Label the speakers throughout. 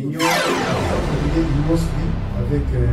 Speaker 1: réunion avec et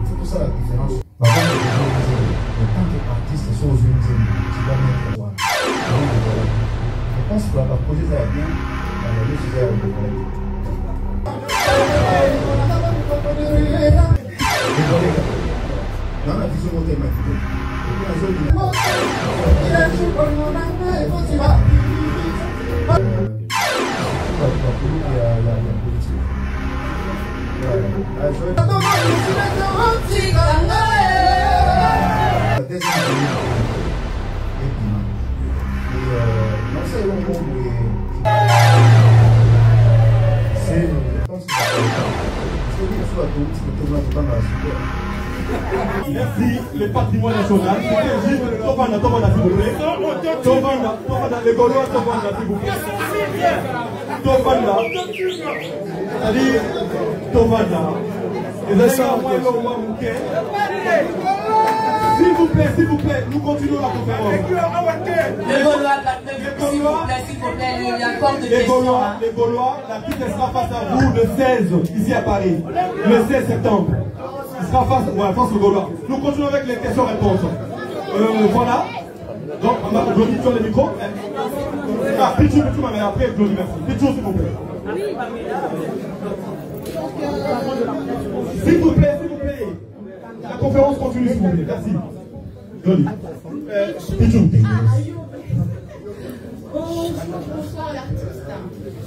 Speaker 1: c'est pour ça la différence. Par contre, en tant qu'artiste, sont aux unes, tu vas mettre quoi. Je pense que la projet ça va bien. Dans la vision mathématique,
Speaker 2: merci, le patrimoine national. Tobanda, s'il vous plaît. Tobanda, les Gaulois, Tobanda, s'il vous plaît. Tobanda, c'est-à-dire Tobanda. S'il vous plaît, nous continuons la conférence. Les Gaulois, l'artiste sera face à vous le 16, ici à Paris, le 16 septembre. Il sera face aux Gaulois. Nous continuons avec les questions-réponses. Voilà. Donc, Claudie, tu as le micro. Ah, Pichou, mais après, Claudie, merci. Pichou, s'il vous plaît. S'il vous plaît. La conférence continue, s'il vous plaît. Merci. Claudie. Pichou.
Speaker 3: Bonsoir l'artiste.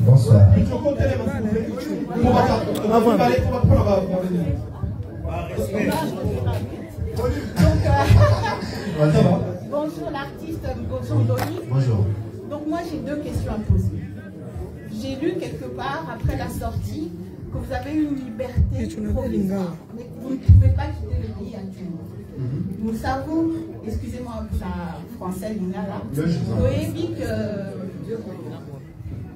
Speaker 1: Bonsoir.
Speaker 2: Pichou, comptez les mains, s'il vous plaît.
Speaker 3: Bonjour l'artiste Ngozondoli.
Speaker 1: Bonjour.
Speaker 3: Donc moi j'ai deux questions à poser. J'ai lu quelque part après la sortie que vous avez une liberté provisoire, mais que vous ne pouvez pas quitter le pays actuellement. Nous savons, excusez-moi la française là,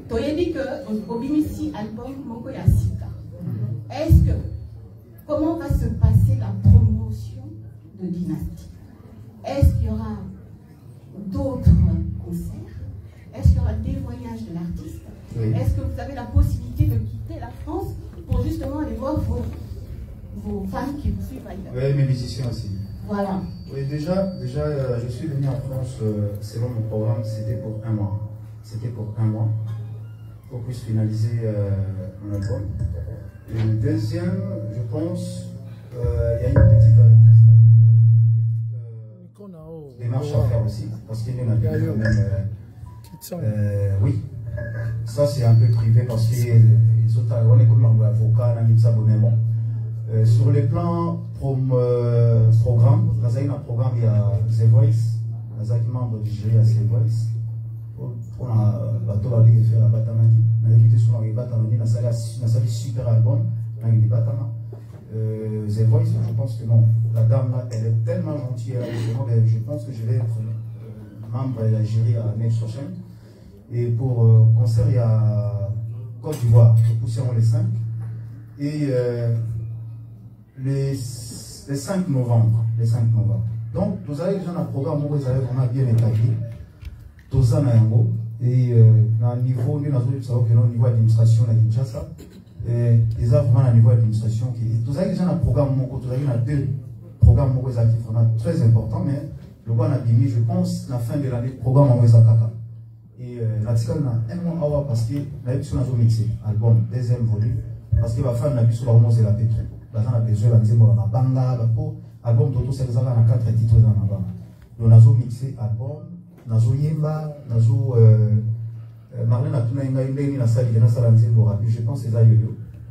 Speaker 3: Toyebi que Obimisi album Moko Yasika. Est-ce que comment va se passer la promotion de Dynastie? Est-ce qu'il y aura d'autres concerts? Est-ce qu'il y aura des voyages de l'artiste?
Speaker 1: Oui.
Speaker 3: Est-ce que vous avez la possibilité de quitter la France pour justement aller voir vos fans qui vous suivent ailleurs?
Speaker 1: Oui, mes musiciens aussi.
Speaker 3: Voilà.
Speaker 1: Oui, déjà je suis venu en France selon mon programme, c'était pour un mois. C'était pour un mois, pour que je puisse finaliser mon album. Et le deuxième, je pense, il y a une petite démarche à faire aussi, parce qu'il y a une oui, ça c'est un peu privé parce que les autres, on est comme un avocat, mais bon. Sur les plans programme, dans un programme, il y a The Voice, dans un membre du jury, il y a The Voice. On a bateau à faire la Batamaki. On a écouté souvent les Batamaki, on a un super album, on a eu des Batamaki. The Voice, je pense que non. La dame là, elle est tellement gentille, je pense que je vais être membre de la jury à l'année prochaine. Et pour concert, il y a Côte d'Ivoire, nous poussons les 5. Et les 5 novembre. Donc, vous avez déjà un programme où vous avez vraiment bien établi. Tout ça, et au niveau administration à Kinshasa, ils ont vraiment un niveau d'administration qui. Vous avez déjà un programme, vous avez deux programmes qui sont vraiment très importants, mais le bon abîmé, je pense, la fin de l'année, le programme en Kaka. Et l'article a un mois parce que la émission a mixé, album, deuxième volume, parce que la fin de la mission va remonter la pétrole. Là, on a besoin de la banga, album d'auto, c'est les 4 titres dans la bande. Donc, on a mixé album, on a yemba, on a Marlène a tout une na salle, je pense que c'est ça.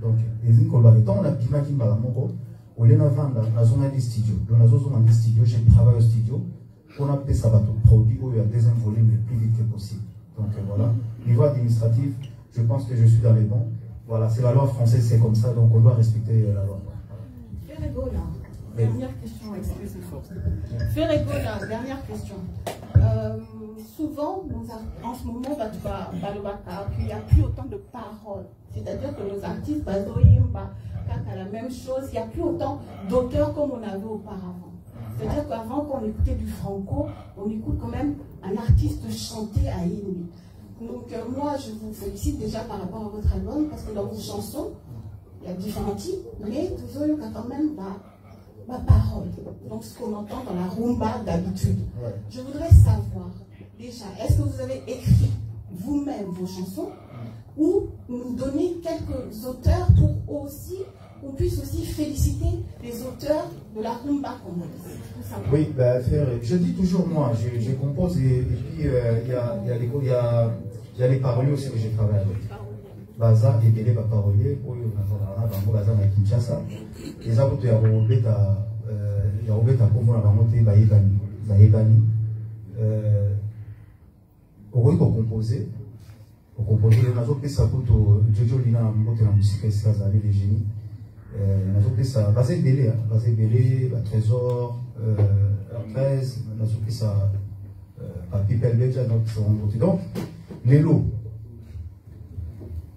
Speaker 1: Donc, les incolores, on a Pima Kimbala Moko, on a vendre, on a des studios. Donc, on a des studios, j'ai travaillé au studio, on a fait ça, produit, il y a deuxième volume le plus vite que possible. Donc, voilà. Niveau administratif, je pense que je suis dans les bons. Voilà, c'est la loi française, c'est comme ça, donc on doit respecter la loi.
Speaker 3: Ferregola, dernière question, excusez-moi. Ferregola, dernière question. Souvent, en ce moment, il n'y a plus autant de paroles. C'est-à-dire que nos artistes, la même chose, il n'y a plus autant d'auteurs comme on avait auparavant. C'est-à-dire qu'avant qu'on écoutait du franco, on écoute quand même un artiste chanter à Inuit. Donc moi, je vous félicite déjà par rapport à votre album, parce que dans vos chansons, il y a différents types, mais toujours il y a quand même ma parole. Donc ce qu'on entend dans la rumba d'habitude. Ouais. Je voudrais savoir, déjà, est-ce que vous avez écrit vous-même vos chansons, ou nous donner quelques auteurs pour aussi, qu'on puisse aussi féliciter les auteurs de la rumba congolaise.
Speaker 1: Oui, bah, je dis toujours moi, je compose et puis il y a les paroliers aussi que j'ai travaillé avec. Baza et Bélé parolier, pour Baza na Kinshasa. Les autres, il y a Robeta Komo, la montée Baïgani. Pour composer, les nazo pesa pour Jojo Lina, la musique, c'est les génies. Nazo pesa, basé Bélé, Trésor, 13, nazo pesa, People Beja, donc, les lots.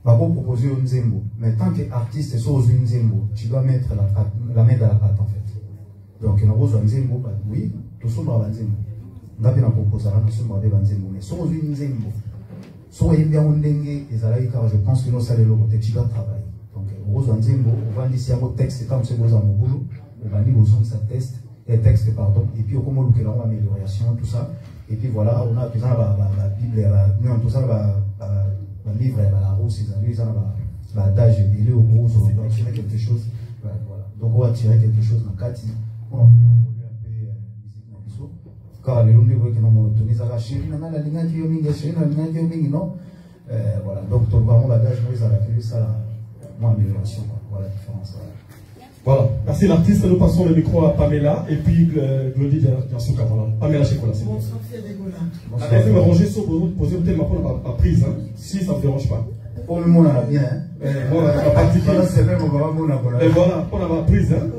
Speaker 1: Pas pour proposer un Nzembo, mais tant qu'artiste sur une Nzembo, tu dois mettre la main dans la pâte en fait. Donc, il y a un Nzembo, oui, tout ça va Nzembo. On a bien proposé, nous sommes dans Nzembo, mais sur une Nzembo, sur un bien dengue, car je pense que nous allons le côté tu dois travailler. Donc, on va Nzembo, on va dire si un texte, comme c'est besoin de boulot, on va dire besoin de sa texte, pardon, et puis on va dire amélioration, tout ça. Et puis voilà, on a besoin de la Bible, nous tout ça, le livre, la rose, l'adage de au gros, on va tirer quelque chose. Voilà. Donc on va tirer quelque chose dans le cadre. On va évoluer un peu musique dans le biseau. Car les longs livres qui nous monotonisent, la chérie, la ligne qui est mingue, chérie, la ligne qui est mingue, non. Voilà. Donc tout vraiment l'adage, moi, ça a fait ça, moi, amélioration. Voilà la différence.
Speaker 2: Voilà. Merci l'artiste. Nous passons le micro à Pamela et puis Glody Diansuka. Voilà. Pamela Chekola, c'est bon.
Speaker 4: Bonsoir, c'est dégoûtant.
Speaker 2: Allez, me ranger sur poser le thème à prise, hein, si ça ne vous dérange pas.
Speaker 1: Pour le moment, on a bien.
Speaker 2: Voilà,
Speaker 1: c'est vrai, on va voir.
Speaker 2: Et voilà, on a ma prise. Hein.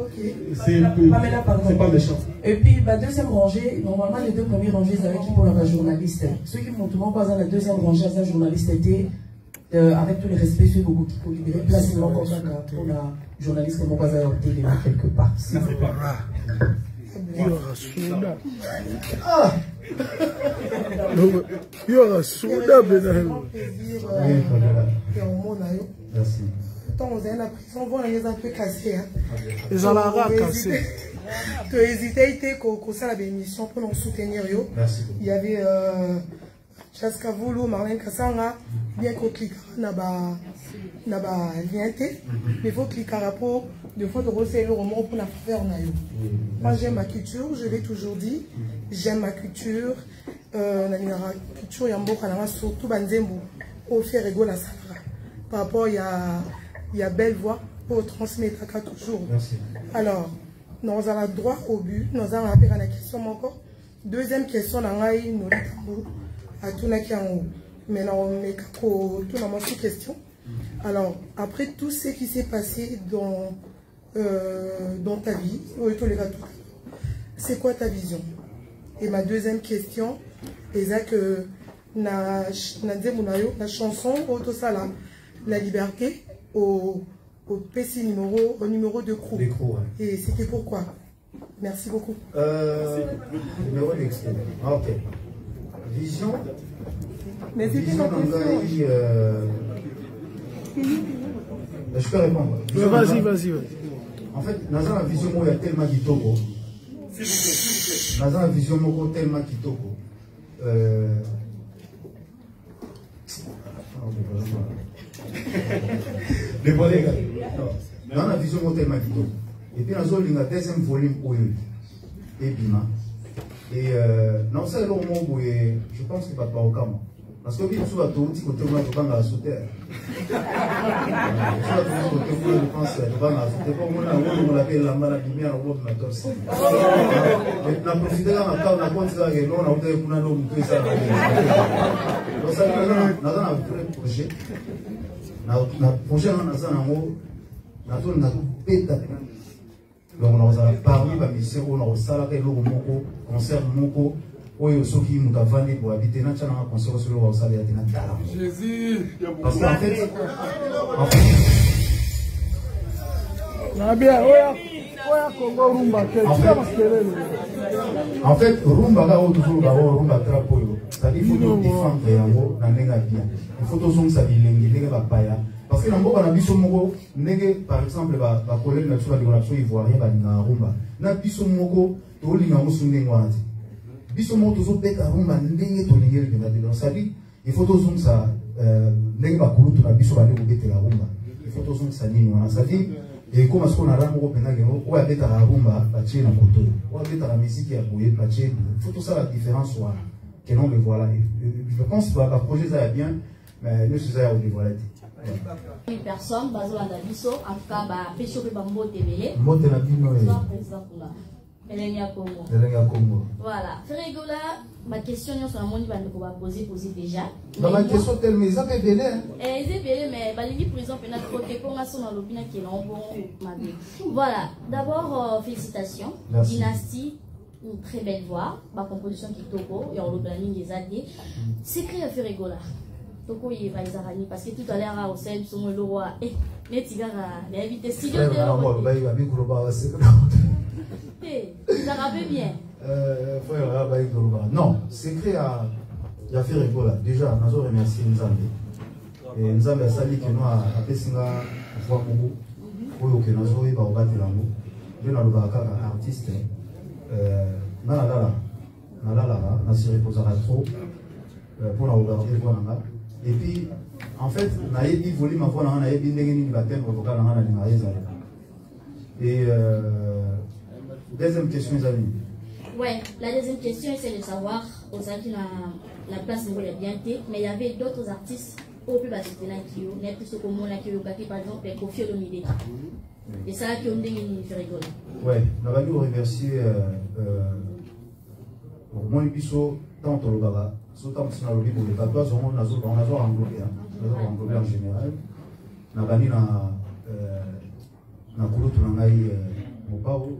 Speaker 2: C'est pas méchant.
Speaker 4: Et puis, la deuxième rangée, normalement, les deux premières rangées, c'est avec qui pour la journaliste. Ceux qui m'ont tout le monde pas dans la deuxième rangée, la journaliste était, avec tous les respects, ceux qui ont libéré place pour la journaliste qui m'ont pas adopté quelque part.
Speaker 2: Ça fait pas.
Speaker 1: Ah!
Speaker 4: Merci. Tant on est en prison, on est un peu cassé.
Speaker 5: Les alara cassés.
Speaker 4: Tu as hésité qu'on ça la émission pour nous soutenir. Il y avait Chaska Voulou, Marlène Kassanga, bien qu'on clique na ba lien mais il faut cliquer à rapport de fois de recevoir le roman pour la faire na yo. Moi j'aime ma culture, je l'ai toujours dit, j'aime ma culture. La culture yamboka surtout banzembo au faire rigolo la safra. Par rapport il y a belle voix pour transmettre à toujours.
Speaker 1: Merci.
Speaker 4: Alors nous avons droit au but, nous avons appris à la question encore. Deuxième question dans la nous à tout la qui en haut. Maintenant on met tout dans mon question. Alors après tout ce qui s'est passé dans ta vie, c'est quoi ta vision? Et ma deuxième question, c'est que la chanson tout ça là, la liberté au PC numéro de crew.
Speaker 1: Ouais.
Speaker 4: Et c'était pourquoi? Merci beaucoup.
Speaker 1: Numéro d'extrait. Ok. Vision.
Speaker 4: Mais c'était
Speaker 1: vision
Speaker 4: ma question.
Speaker 1: Je peux répondre.
Speaker 5: Vas-y.
Speaker 1: En fait, dans la vision, il y a tellement kitoko. Dans la vision, il y a tellement kitoko. Dans la vision, il y a tellement kitoko. Et puis, dans la deuxième volume, et Bima. Et non, c'est le moment où je pense qu'il va pas au camp. Parce que oui, tu vas tout petit côté, moi, je vais à sauter. Tu vas tout petit côté, je pense, je vais à sauter. Comme on l'appelle la maladie, mais on va mettre aussi. On a profité de la carte, on a continué à on a obtenu pour nous montrer ça. Donc, ça, nous avons un vrai projet. Notre projet, nous avons un pété. Donc, on a parmi les missions, on a salarié le moko, concert moko. Oui, ceux qui nous avons pour habiter dans le concert sur le salaire de Natala.
Speaker 5: Jésus.
Speaker 1: Parce qu'en fait, En fait, rumba là où toujours rumba trapo, c'est-à-dire il faut défendre yango na nenga bien. Il faut toujours ça bilingue nenga ba paya. Parce que nambo na biso moko ndenge par exemple ba collègue na tsuba na ivoirien ba na rumba. Na biso moko to linga musunge ngwati. Biso moko toujours beta rumba ndenge to lingeli benga de. C'est-à-dire il faut toujours ça ndenge ba kulutu na biso ba ndeko beta la rumba. Il faut toujours ça nini wana. C'est-à-dire et comme ce qu'on a rambo pendant que on a beta la rumba ba tché na koto. On a beta la musique ya boye ba tché. Il faut tout ça la différence soit que non me voilà. Je pense que le projet ça est bien mais nous c'est ça au dévoiler.
Speaker 6: Une personne, Bazo Andabiso, en tout cas, Pécho Bambo Tébélé.
Speaker 1: Mote na bino e.
Speaker 6: Elenga Congo.
Speaker 1: Elenga Congo.
Speaker 6: Voilà. Ferregola, ma question, sur la monde, on va poser déjà.
Speaker 1: Ma question, telle, mais ça fait belé.
Speaker 6: C'est belé, mais Balingi, par exemple, notre côté, qu'on a son alobina qui est là, bon, voilà. D'abord, félicitations.
Speaker 1: Merci.
Speaker 6: Dynastie, une très belle voix. Ma composition qui est Togo, et on le planning des années. C'est créé à Ferregola. Parce que tout à l'heure, au sein de son roi, les tigres, les invités studio de ça rappelle bien.
Speaker 1: Non, c'est créé à Ferregola. Déjà, nous remercions Nzambe. Et Nzambe a sali que nous a Pessinga voix Mogo. Pour que nous avons battu l'amour. Nous avons un artiste. Nalala, nous se reposera trop pour la regarder le voix. Et puis, en fait, naïbi volume à voir naïbi n'engeni baptême vocal na na Et deuxième question, les amis.
Speaker 6: Ouais, la deuxième question c'est de savoir aux qui la place où il a bien été, mais il y avait d'autres artistes au plus bas de la Kio, n'est plus comme moi la Kio, par exemple, Kofi Olomide. Et ça qui ont des Ferregola.
Speaker 1: Ouais, nous allons remercier mon épisode tant au Baba. Surtout si on a le livre de tatouage, on a englobé en général. On a banni na kulutu na ngai mopao.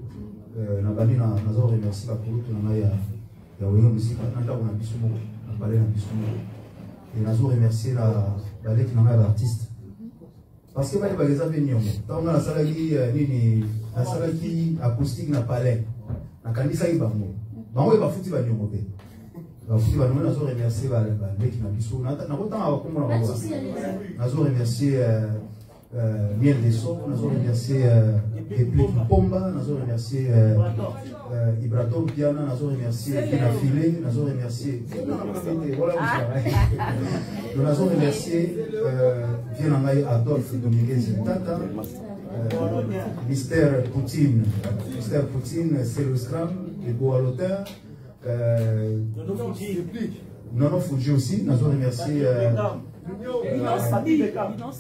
Speaker 1: Na banni na nazo remercier la kulutu na ngai ya wenye musika na ndako na biso moko na balé na biso moko. Et nazo remercier la balé qui na ngai l'artiste. Parce que bali bageza pe nyongo. Tant na salaki nini na salaki acoustique na palais. Na kanisa ibango. Bango e bafuti ba nyongo pe. Nous avons remercié l'équipe Nabiso. Nous avons remercié Miel des Sons, nous avons remercié Eplek Pomba, nous avons remercié Ibrato Piana, nous avons remercié Pina Filé, nous avons remercié. Nous avons remercié Vienangaï Adolphe Dominguez Tata, Mystère Poutine, c'est le Scrum, et Boaloteur. Nono Fuji aussi, nous avons remercié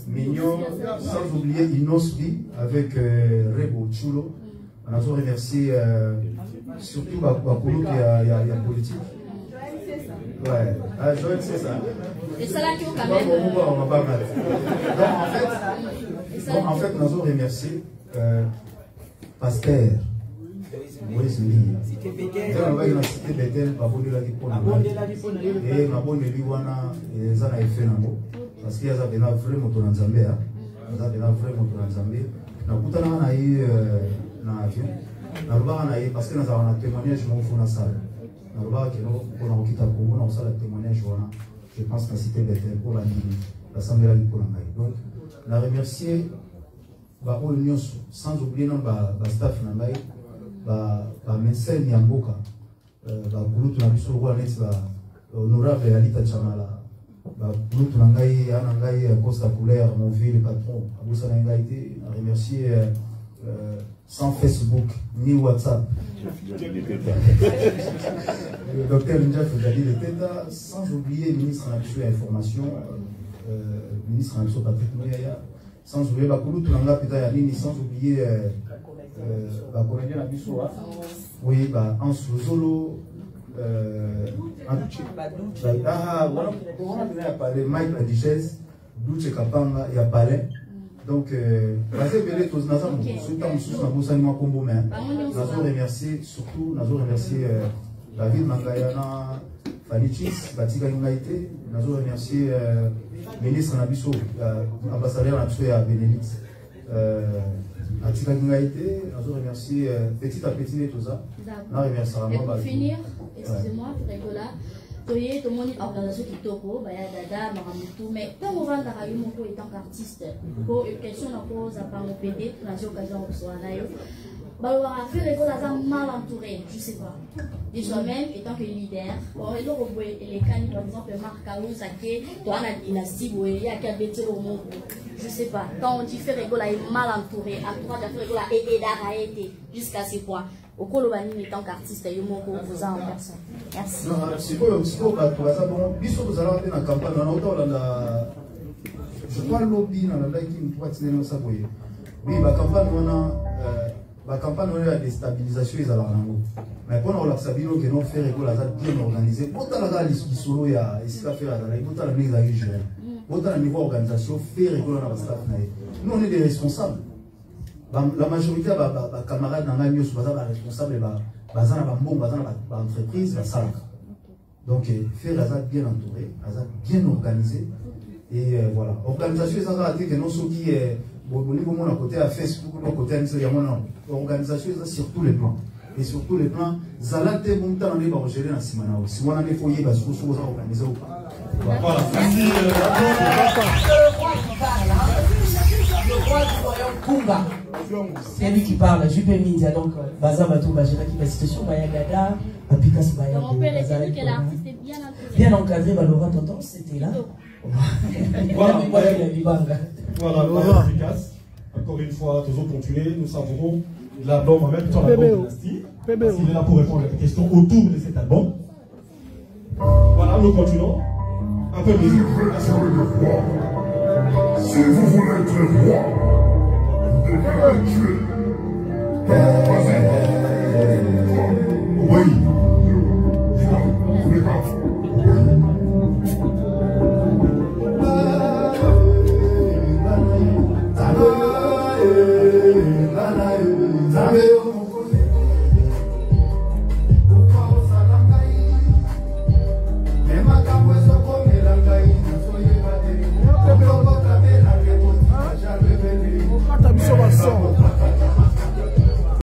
Speaker 1: Mignon, sans oublier Inosbi avec Rebo Chulo. Nous avons remercié surtout Bakolo qui a politique. Ouais, Joël c'est ça.
Speaker 6: Et ça là qui quand même.
Speaker 1: Donc en fait, nous avons remercié Pasteur. Oui, c'est lui. On va y citer Bethel, Baboni la Dipona. Et Maboni Liwana, et ça n'a fait n'amo. Parce qu'il y a des vrais motos en Zambie. Il y a des vrais motos en Zambie. Nous avons eu un avion. Nous avons eu parce que nous avons un témoignage de mon salle. Nous avons eu un Congo, nous avons un témoignage. Je pense que la cité Bethel pour l'Assemblée la Dipona. Donc, nous avons remercié sans oublier le staff. Médecin Nyamboka, Gulutu na biso kwa neti honorable Alita Chamala, Gulutu na ngai Costa Couleur, mon vieux le patron, Aboussa na ngai été, à remercier sans Facebook ni WhatsApp. Le docteur Ndjaf Dali de Tenda, sans oublier le ministre de l'Information, ministre de Patrick Mouyaya, sans oublier Gulutu na ngai Peta Yanini, sans oublier oui, en sous-solo, Mike la Duchesse, Douche Kapanga et Palais. Donc, nous avons remercié surtout, nous avons remercié David Mangayana, Fanichis, Batika Yungaïté, nous avons remercié le ministre Nabiso, ambassadeur Nabiso à Benelux. Atika Kingaïté, je remercie petit à petit tout ça.
Speaker 6: D'accord. Et pour finir, excusez-moi, Ricola, tout le monde est organisation qui toko, Dada, Maramutu, mais quand on va dans la rue, en tant qu'artiste, pour une question à cause à part mon PD, pour l'occasion de soit là, on va faire Ricola mal entouré, je sais pas. De soi-même, étant que leader, les canines, par exemple, Marc Kaou, Zake, toi, la dynastie, il y a qu'un bêtise au monde. Je sais pas. Quand on dit faire Ricola est mal entouré, à toi, de faire Ricola et d'arrêter jusqu'à ce point. Au Kolobani, en tant qu'artiste, il y a mon vous en personne. Merci.
Speaker 1: Non, c'est quoi, nous allons faire une campagne, je crois lobby dans la blague qui me pourrait tenir dans sa bouille. Oui, la campagne, la campagne de déstabilisation est à la langue. Mais quand on a sabi que nous faisons Ricola bien organisé, autant la gare solo il y a ici à faire la autant la mise à jour. Autant le niveau organisation, faire Ricola dans la staff. Nous on est des responsables. La majorité des camarades dans la mieux sont responsables de l'entreprise, la salle. Donc faire la bien entouré, bien organisé. Et voilà. Organisation, ça va dire que nous sommes qui au niveau de mon côté à Facebook, mon côté à Instagram, l'organisation sur tous les plans. Et sur tous les plans, Zalate Monta on est pas gérer dans Simana. Si on a des foyers, bah sur organiser ou pas.
Speaker 2: Voilà. Merci.
Speaker 7: Le roi du royaume Kumba. C'est lui qui parle. Jupe Mindia donc Baza Batou Bajira qui va situation Bayagada, Apikas Bayagada.
Speaker 6: Donc on peut rester que l'artiste est bien encadré.
Speaker 7: Bien encadré, Balora Tonton, c'était là.
Speaker 2: Voilà.
Speaker 7: Voilà,
Speaker 2: efficace. Encore une fois, toujours continuer. Nous savourons l'album en même temps l'album Dynastie. Il est là pour répondre à des questions autour de cet album. Voilà, nous continuons. Un peu de musique.
Speaker 8: Si vous voulez être roi, vous devez le tuer. Vas-y. Oui. Vous voulez pas.